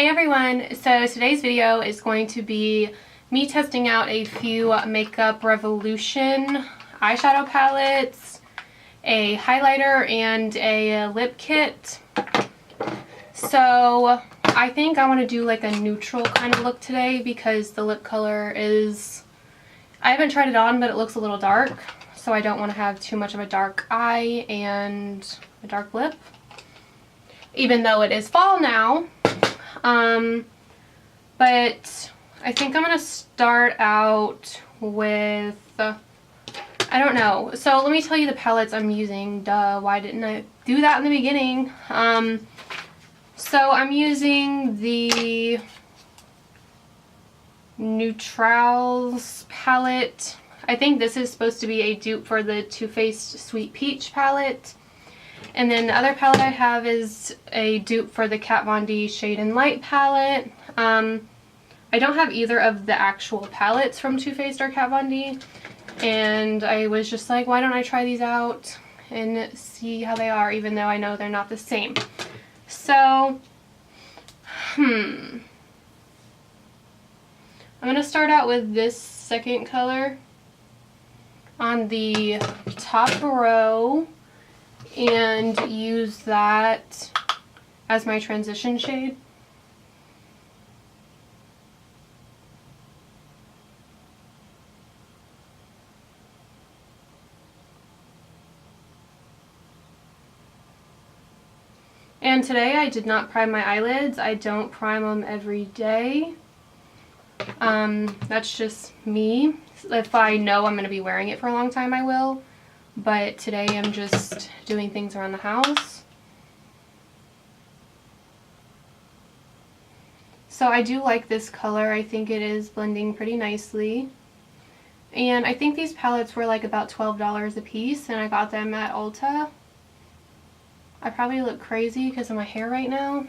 Hey everyone, so today's video is going to be me testing out a few Makeup Revolution eyeshadow palettes, a highlighter, and a lip kit. So I think I want to do like a neutral kind of look today because the lip color is, I haven't tried it on, but it looks a little dark, so I don't want to have too much of a dark eye and a dark lip, even though it is fall now. But I think I'm going to start out with, I don't know. So let me tell you the palettes I'm using. Duh, why didn't I do that in the beginning? So I'm using the Neutrals palette. I think this is supposed to be a dupe for the Too Faced Sweet Peach palette. And then the other palette I have is a dupe for the Kat Von D Shade and Light palette. I don't have either of the actual palettes from Too Faced or Kat Von D. And I was just like, why don't I try these out and see how they are, even though I know they're not the same. So, I'm going to start out with this second color on the top row and use that as my transition shade. And today I did not prime my eyelids. I don't prime them every day. That's just me. If I know I'm going to be wearing it for a long time, I will. But today I'm just doing things around the house. So I do like this color. I think it is blending pretty nicely. And I think these palettes were like about $12 a piece, and I got them at Ulta. I probably look crazy because of my hair right now.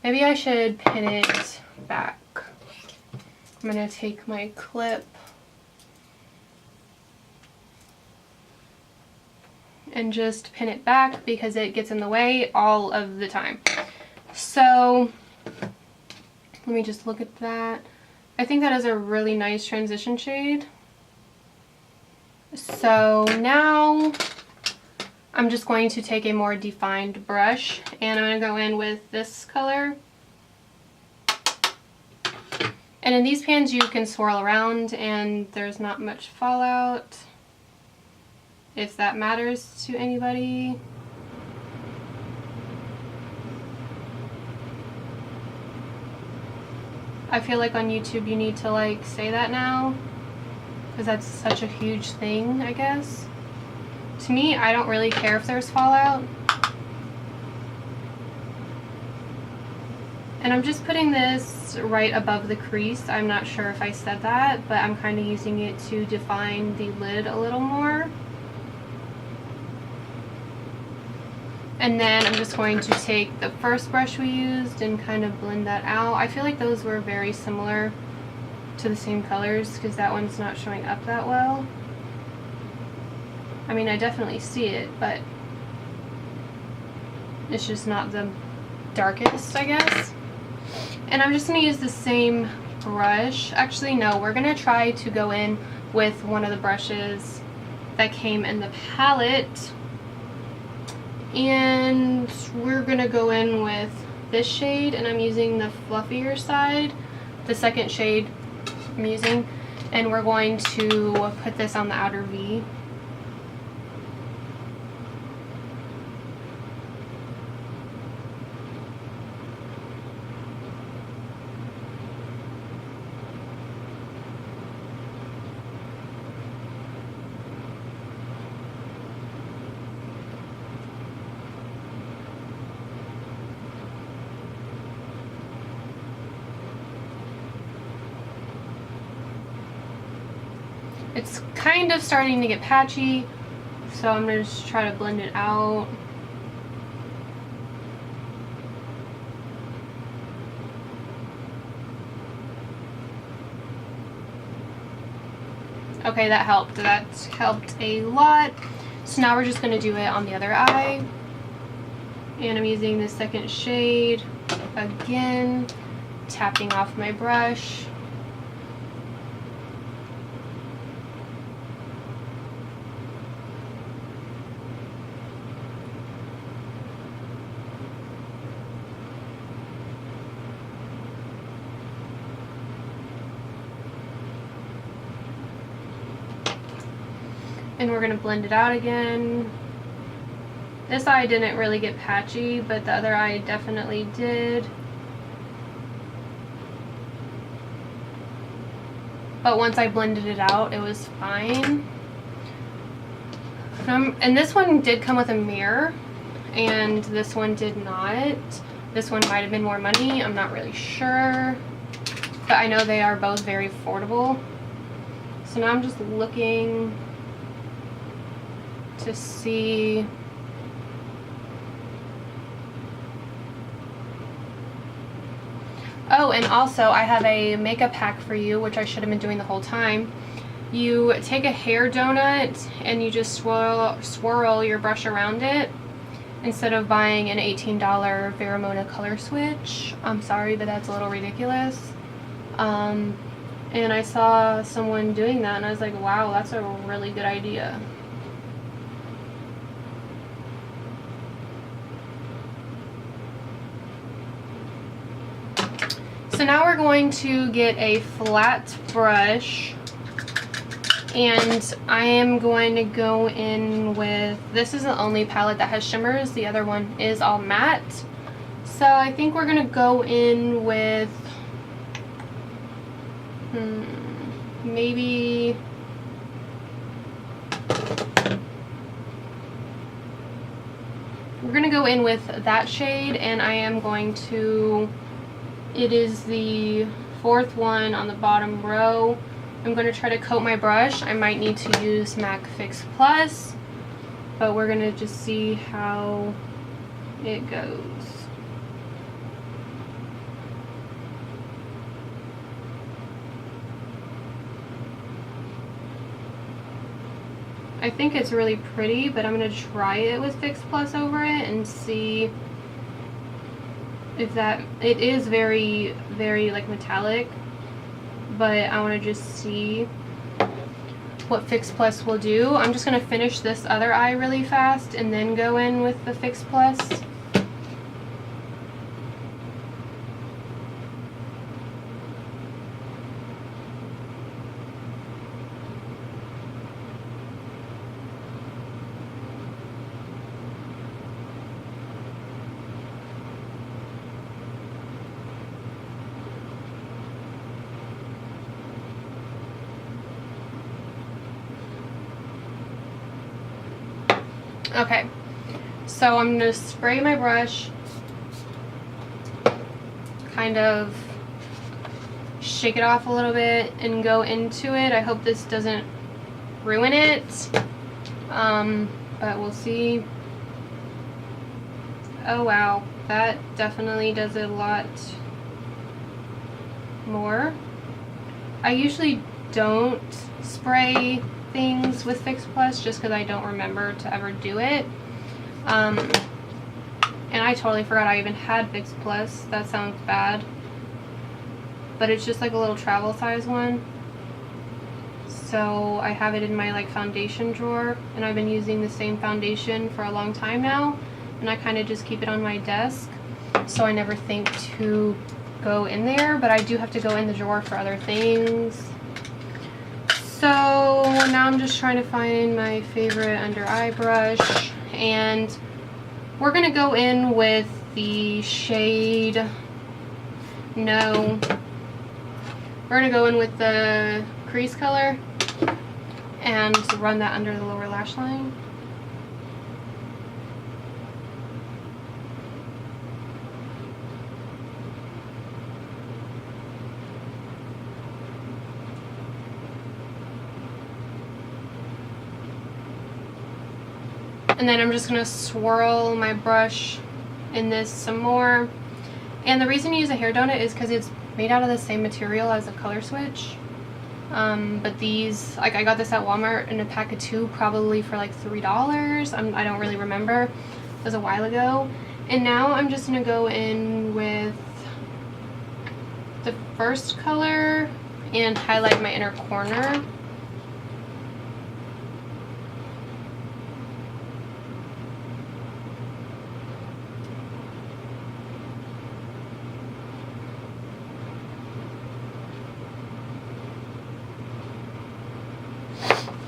Maybe I should pin it back. I'm going to take my clip and just pin it back because it gets in the way all of the time. So let me just look at that. I think that is a really nice transition shade. So now I'm just going to take a more defined brush and I'm going to go in with this color. And in these pans you can swirl around and there's not much fallout, if that matters to anybody. I feel like on YouTube you need to like say that now, because that's such a huge thing, I guess. To me, I don't really care if there's fallout. And I'm just putting this right above the crease. I'm not sure if I said that, but I'm kind of using it to define the lid a little more. And then I'm just going to take the first brush we used and kind of blend that out. I feel like those were very similar to the same colors because that one's not showing up that well. I mean, I definitely see it, but it's just not the darkest, I guess. And I'm just going to use the same brush. Actually, no, we're going to try to go in with one of the brushes that came in the palette. And we're going to go in with this shade, and I'm using the fluffier side, the second shade I'm using. And we're going to put this on the outer V. It's kind of starting to get patchy, so I'm going to just try to blend it out. Okay, that helped. That helped a lot. So now we're just going to do it on the other eye. And I'm using the second shade again, tapping off my brush. And we're going to blend it out again. This eye didn't really get patchy, but the other eye definitely did. But once I blended it out, it was fine. And this one did come with a mirror, and this one did not. This one might have been more money, I'm not really sure. But I know they are both very affordable. So now I'm just looking to see. Oh, and also I have a makeup hack for you, which I should have been doing the whole time. You take a hair donut and you just swirl your brush around it instead of buying an $18 Veramona color switch. I'm sorry, but that's a little ridiculous. And I saw someone doing that and I was like, wow, that's a really good idea. So now we're going to get a flat brush, and I am going to go in with, this is the only palette that has shimmers, the other one is all matte. So I think we're going to go in with maybe we're going to go in with that shade, and I am going to, it is the fourth one on the bottom row. I'm going to try to coat my brush. I might need to use MAC Fix Plus, but we're going to just see how it goes. I think it's really pretty, but I'm going to try it with Fix Plus over it and see if that, it is very, very like metallic, but I want to just see what Fix Plus will do. I'm just going to finish this other eye really fast and then go in with the Fix Plus. Okay, so I'm going to spray my brush, kind of shake it off a little bit and go into it. I hope this doesn't ruin it, but we'll see. Oh wow, that definitely does it a lot more. I usually don't spray things with Fix Plus just because I don't remember to ever do it. And I totally forgot I even had Fix Plus. That sounds bad. But it's just like a little travel size one. So I have it in my like foundation drawer, and I've been using the same foundation for a long time now, and I kind of just keep it on my desk so I never think to go in there, but I do have to go in the drawer for other things. So now I'm just trying to find my favorite under eye brush, and we're going to go in with the shade, no, we're going to go in with the crease color and run that under the lower lash line. And then I'm just going to swirl my brush in this some more. And the reason you use a hair donut is because it's made out of the same material as a color switch. But these, like I got this at Walmart in a pack of 2 probably for like $3. I don't really remember. It was a while ago. And now I'm just going to go in with the first color and highlight my inner corner.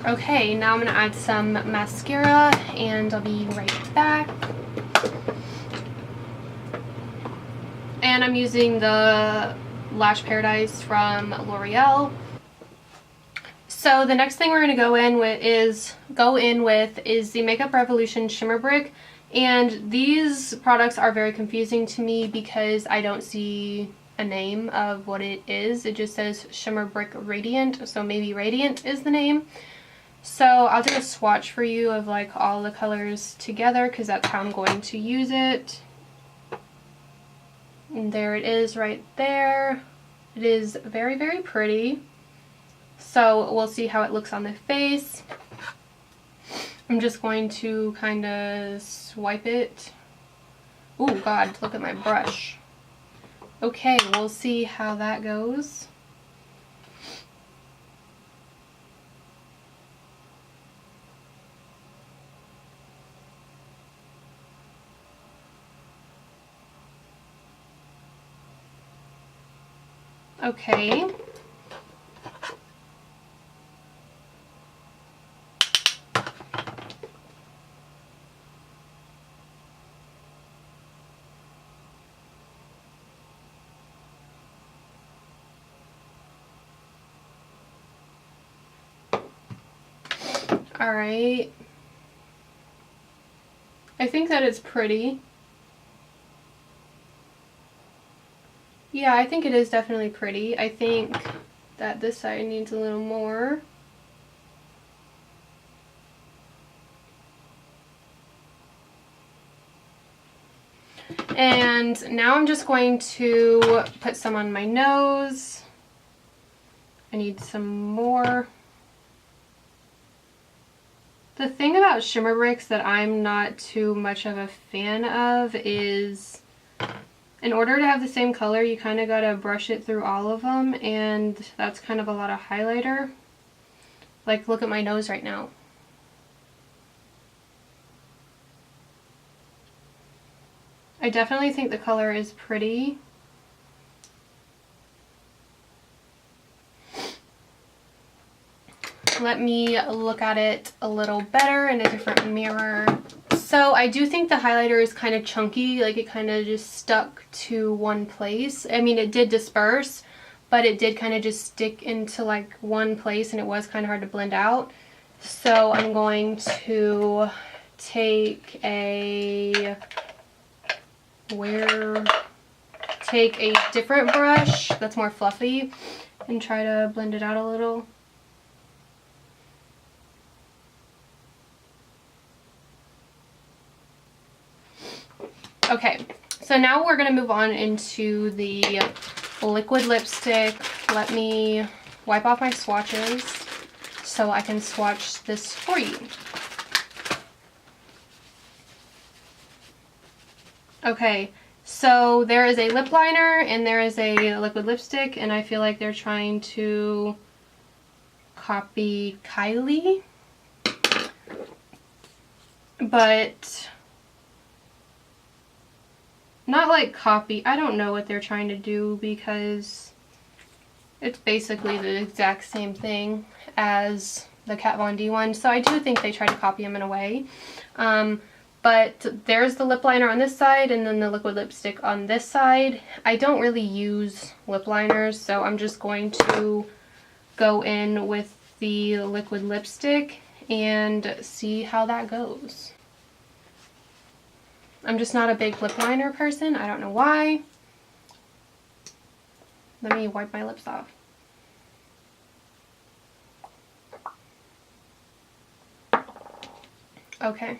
Okay, now I'm going to add some mascara and I'll be right back. And I'm using the Lash Paradise from L'Oreal. So the next thing we're going to go in with is the Makeup Revolution Shimmer Brick. And these products are very confusing to me because I don't see a name of what it is. It just says Shimmer Brick Radiant, so maybe Radiant is the name. So I'll do a swatch for you of like all the colors together because that's how I'm going to use it. And there it is right there. It is very, very pretty. So we'll see how it looks on the face. I'm just going to kind of swipe it. Oh God, look at my brush. Okay, we'll see how that goes. Okay. All right. I think that it's pretty. Yeah, I think it is definitely pretty. I think that this side needs a little more. And now I'm just going to put some on my nose. I need some more. The thing about shimmer bricks that I'm not too much of a fan of is in order to have the same color, you kind of got to brush it through all of them, and that's kind of a lot of highlighter. Like, look at my nose right now. I definitely think the color is pretty. Let me look at it a little better in a different mirror. So I do think the highlighter is kind of chunky, like it kind of just stuck to one place. I mean, it did disperse, but it did kind of just stick into like one place, and it was kind of hard to blend out. So I'm going to take a different brush that's more fluffy and try to blend it out a little. Okay, so now we're going to move on into the liquid lipstick. Let me wipe off my swatches so I can swatch this for you. Okay, so there is a lip liner and there is a liquid lipstick, and I feel like they're trying to copy Kylie, but not like copy. I don't know what they're trying to do because it's basically the exact same thing as the Kat Von D one, so I do think they try to copy them in a way. But there's the lip liner on this side and then the liquid lipstick on this side. I don't really use lip liners, so I'm just going to go in with the liquid lipstick and see how that goes. I'm just not a big lip liner person. I don't know why. Let me wipe my lips off. Okay.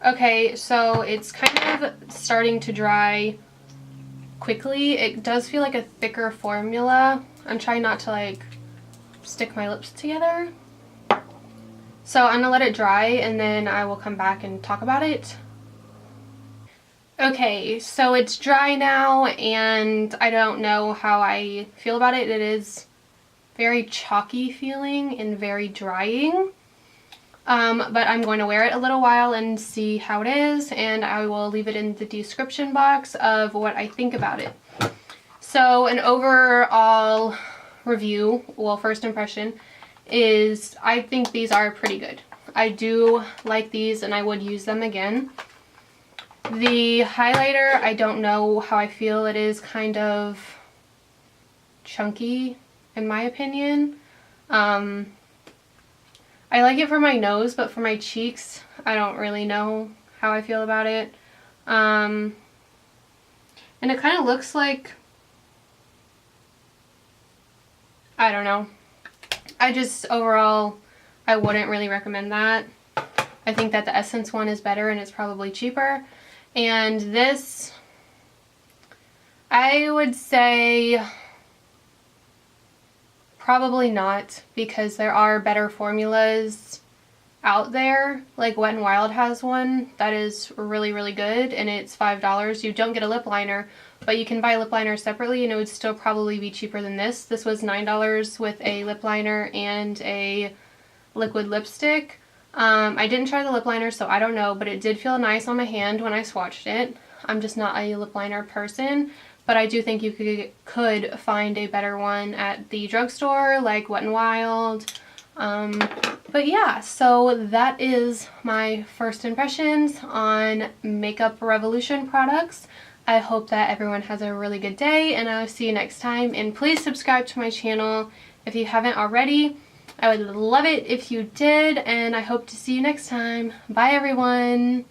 Okay, so it's kind of starting to dry quickly. It does feel like a thicker formula. I'm trying not to like stick my lips together. So I'm gonna let it dry and then I will come back and talk about it. Okay, so it's dry now and I don't know how I feel about it. It is very chalky feeling and very drying. But I'm going to wear it a little while and see how it is, and I will leave it in the description box of what I think about it. So an overall review, well, first impression, is I think these are pretty good. I do like these and I would use them again. The highlighter, I don't know how I feel. It is kind of chunky in my opinion. I like it for my nose, but for my cheeks, I don't really know how I feel about it. And it kind of looks like, I don't know. I just, overall, I wouldn't really recommend that. I think that the Essence one is better and it's probably cheaper. And this, I would say probably not, because there are better formulas out there. Like Wet n Wild has one that is really, really good and it's $5. You don't get a lip liner, but you can buy lip liner separately and it would still probably be cheaper than this. This was $9 with a lip liner and a liquid lipstick. I didn't try the lip liner, so I don't know, but it did feel nice on my hand when I swatched it. I'm just not a lip liner person, but I do think you could find a better one at the drugstore, like Wet n Wild. But yeah, so that is my first impressions on Makeup Revolution products. I hope that everyone has a really good day, and I'll see you next time. And please subscribe to my channel if you haven't already. I would love it if you did, and I hope to see you next time. Bye everyone!